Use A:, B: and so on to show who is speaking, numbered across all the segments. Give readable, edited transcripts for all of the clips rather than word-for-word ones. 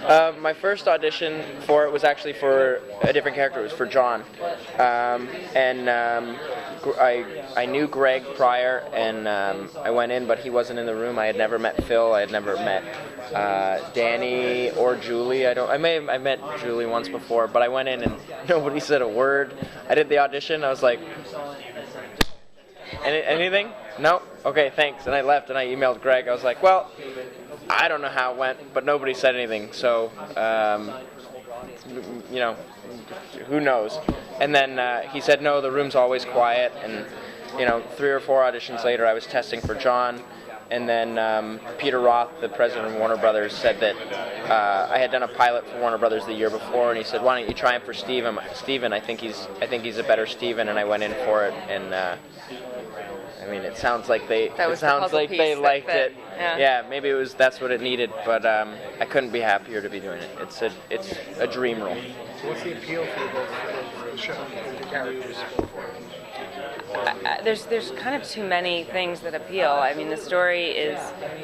A: My first audition for it was actually for a different character. It was for John, I knew Greg prior, and I went in, but he wasn't in the room. I had never met Phil. I had never met Danny or Julie. I met Julie once before, but I went in and nobody said a word. I did the audition. I was like, anything? No? Okay, thanks. And I left and I emailed Greg. I was like, well, I don't know how it went, but nobody said anything. So, who knows? And then he said, no, the room's always quiet. And, 3 or 4 auditions later, I was testing for John. And then Peter Roth, the president of Warner Brothers, said that I had done a pilot for Warner Brothers the year before, and he said, "Why don't you try him for Steven? I think he's a better Steven." And I went in for it, and it sounds like they liked it. Yeah, maybe that's what it needed, but I couldn't be happier to be doing it. It's a dream role.
B: So what's the appeal for the show and the characters?
C: There's kind of too many things that appeal. I mean, the story is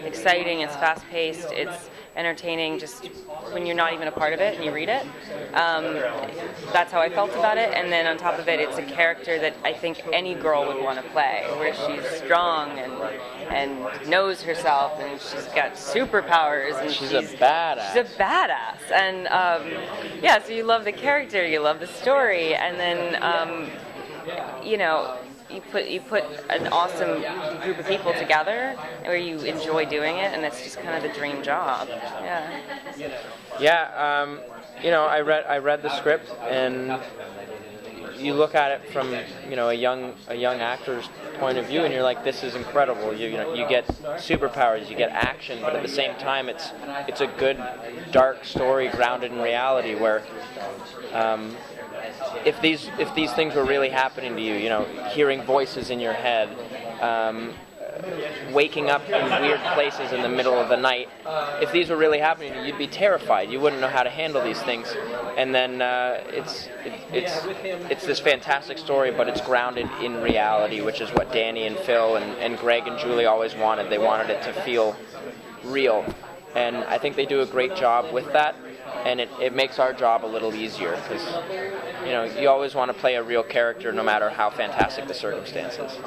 C: exciting, it's fast-paced, it's entertaining just when you're not even a part of it and you read it. That's how I felt about it. And then on top of it, it's a character that I think any girl would want to play, where she's strong and knows herself, and she's got superpowers, and
A: she's a badass.
C: She's a badass. And so you love the character, you love the story, and then you put an awesome group of people together where you enjoy doing it, and it's just kind of the dream job.
A: I read the script, and you look at it from a young actor's point of view, and you're like, this is incredible. You get superpowers, you get action, but at the same time it's a good dark story grounded in reality, where if these things were really happening to you, hearing voices in your head, waking up in weird places in the middle of the night, if these were really happening to you, you'd be terrified. You wouldn't know how to handle these things. And then it's this fantastic story, but it's grounded in reality, which is what Danny and Phil and Greg and Julie always wanted. They wanted it to feel real. And I think they do a great job with that. And it makes our job a little easier, because you always want to play a real character no matter how fantastic the circumstances.